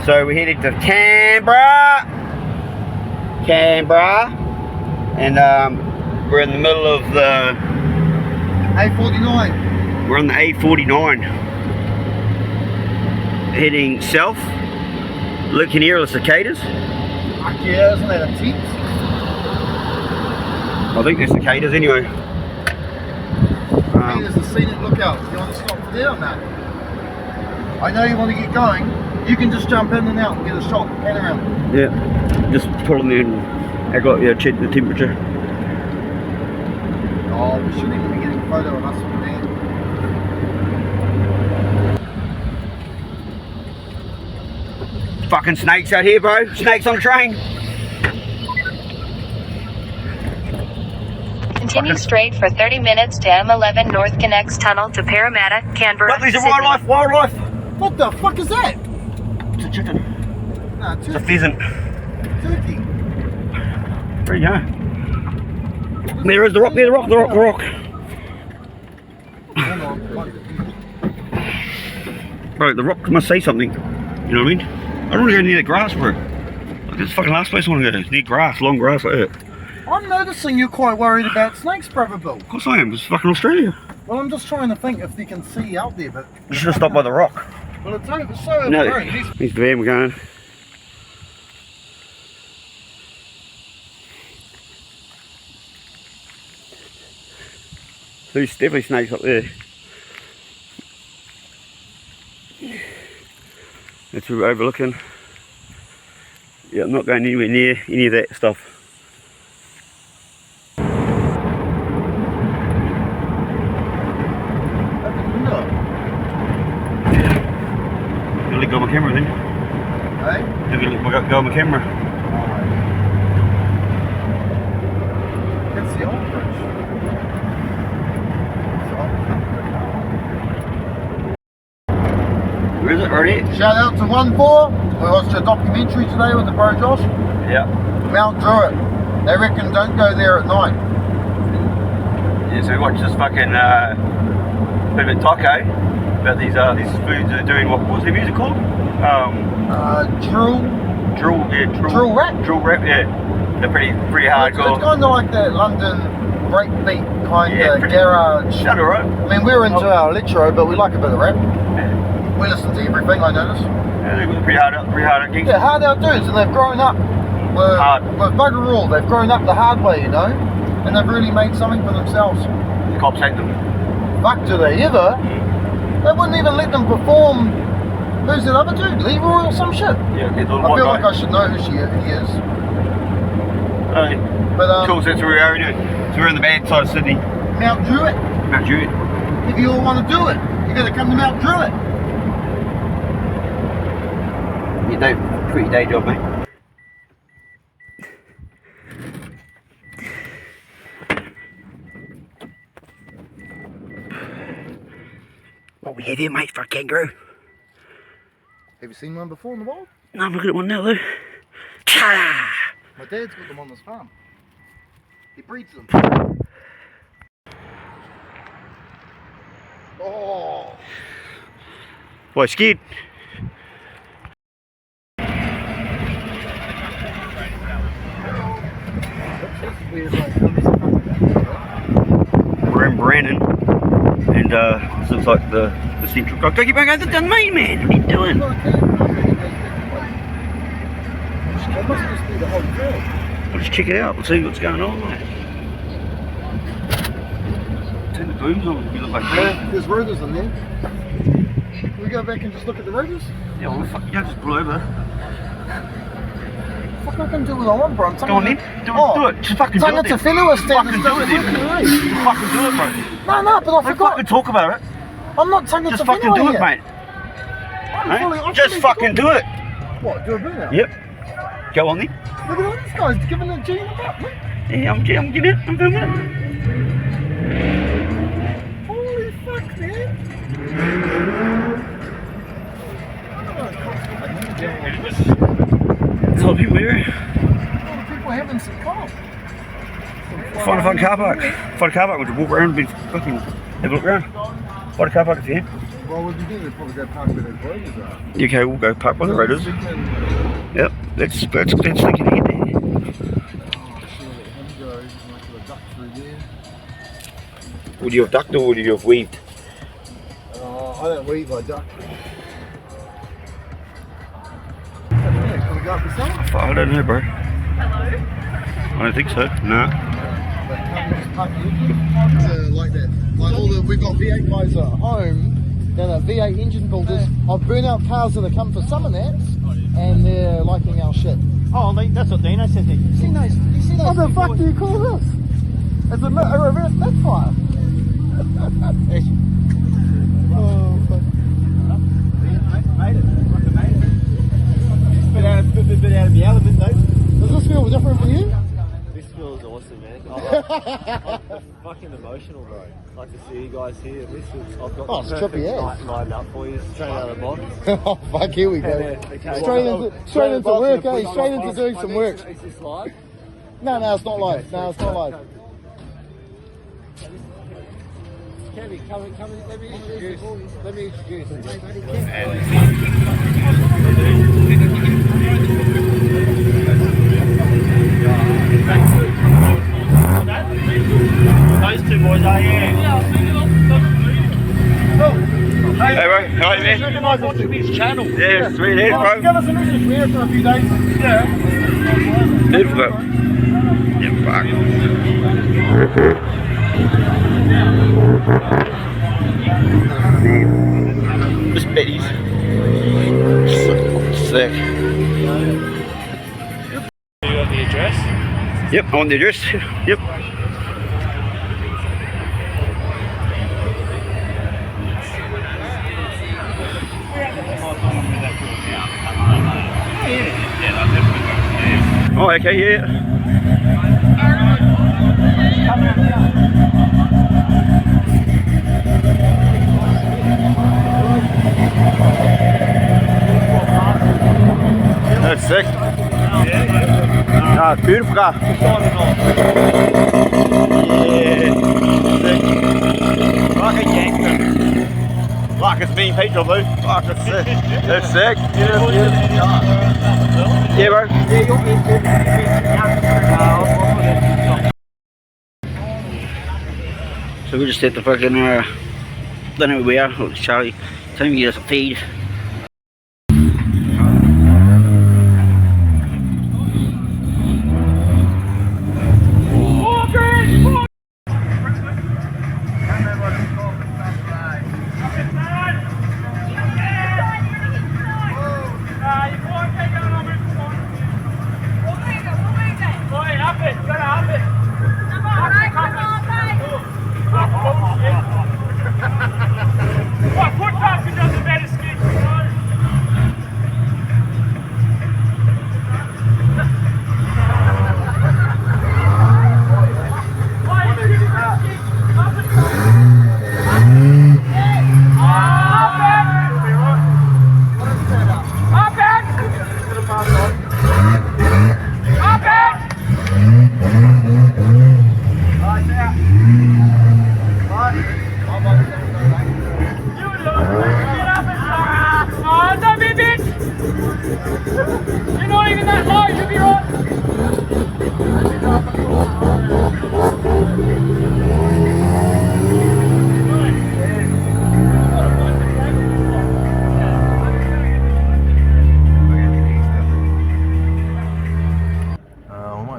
So we're heading to Canberra, and we're in the middle of the A49. We're on the A49, heading south. Look in here, the cicadas. Fuck yeah, isn't that intense? I think they're cicadas anyway. There's a scenic lookout. You want to stop there or not? I know you want to get going. You can just jump in and out and get a shot, pan around. Yeah, just pull in there and I got check the temperature. Oh, we shouldn't even be getting a photo of us from there. Fucking snakes out here, bro. Snakes on the train. Continue straight for 30 minutes to M11 North connects tunnel to Parramatta, Canberra, Look, there's a Sydney. wildlife. What the fuck is that? It's a chicken. Nah, It's a pheasant. turkey. There you go. There is the rock, there, the rock. Hang on. Bro, the rock must say something. You know what I mean? I don't want to go near the grass, bro. Like, this is the fucking last place I want to go. It's near grass, long grass like that. I'm noticing you're quite worried about snakes, brother Bill. Of course I am, it's fucking Australia. Well, I'm just trying to think if you can see out there, but... You should have stopped by the rock. Well, it's so No, overgrown. here's the van we're going. There's definitely snakes up there. That's what we're overlooking. Yeah, I'm not going anywhere near any of that stuff. Let go of my camera then. Hey? Let go of my camera. That's the old bridge. Where is it? Right here? Shout out to 1-4. We watched a documentary today with the bro Josh. Yeah. Mount Druitt. They reckon don't go there at night. Yeah, so we watched this fucking bit of a taco about these foods that are doing what's the music called? Drill rap? Drill rap, yeah. They're pretty hardcore. It's kind of like the London breakbeat kind Yeah, of pretty- garage. Shut alright. I mean, we're into our electro, but we like a bit of rap. We listen to everything, I notice. Yeah, they're pretty hard out gigs. Yeah, hard out dudes, and they've grown up with bugger all. They've grown up the hard way, you know, and they've really made something for themselves. The cops hate them. Fuck, do they ever? They wouldn't even let them perform. Who's that other dude? Leroy or some shit? Yeah, the little I white feel guy. like I should know who he is. But cool, so that's where we are doing. So we're in the bad side of Sydney. Mount Druitt. Mount Druitt. If you all want to do it, you got to come to Mount Druitt. Yeah, pretty day job, mate. What we have here, mate, for a kangaroo? Have you seen one before in the wild? No, I'm looking at one now, though. Ta-da! My dad's got them on his farm. He breeds them. Oh! Boy, scared. We're in Brandon, and this looks like the central. Go keep on going to the main, man. What are you doing? That must just be the whole field. We'll just check it out. We'll see what's going on, mate. Turn the booms on. You look like that. There's rotors in there. Can we go back and just look at the rotors? Yeah, well, fuck, you don't just pull over. Fuck, I can do what I want, bro. I'm Go on then. Do it. Just fucking do it. Tanga te whenua Fucking do it then. Just fucking do it, bro. No, but I Don't forgot. fucking talk about it. I'm not tanga Just te fucking whenua do it, here. mate. I'm Just fully fucking do it. What, do a burnout? Yep. Go on then. Look at all these guys giving a G in the butt, mate. Yeah, I'm getting it. I'm doing it. Holy fuck, man. It's all people here. A lot of people having some cough. Find a fun car park. Find a car park. We'll walk around and be fucking have a look around. Find a car park if you can. Well, we'll be doing it probably go park where the roaders are. Okay, we'll go park by the roaders. Sigmund. Yep, let's thinking in there. Oh, sure, let him go. Might put a duck through there. Would you have ducked or would you have weaved? I don't weave, I duck. Can we go up the side? I don't know, bro. Hello? I don't think so. Nah. Like that. Like we've got V8 guys at home that are V8 engine builders. I've burnt out cars that have come for some of that, and they're liking our shit. Oh, that's what Dino said. You see those? What the fuck do you call this? It's a reverse backfire. Oh, fuck. Made it. Bit out of the element though. Does this feel different for you? This feels awesome, man. I'm fucking emotional, bro. Like to see you guys here. This is, I've got Oh, it's the perfect trippy, yeah. night lined up for you, straight out of the box. Oh fuck, here we go. Straight into work, eh? Straight into doing some work. Is this live? No, it's not live. No, it's not live. Kevin, come in, let me introduce. Those two boys are here. Hey, bro. How are you, man? You guys watching his channel. Yeah, sweet head, bro. Give us a message here for a few days. Yeah. Beautiful. Yeah, fuck. Miss Betty's. Sick. You got the address? Yep, on the address. Yep. Oh, okay, yeah. That's sick. Ah, beautiful car. Yeah. Sick. Like a gangster. Like it's me and Peter, Lou. Fuck, that's sick. That's sick. Yeah, bro. So we just hit the fucking, don't know where we are. Oh, it's Charlie. Tell him he doesn't feed.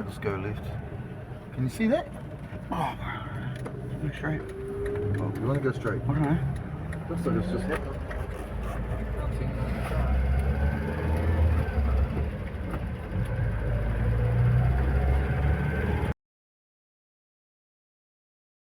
Just go left. Can you see that? Oh, go straight. Oh, you want to go straight? I don't know. Looks like it's just happened.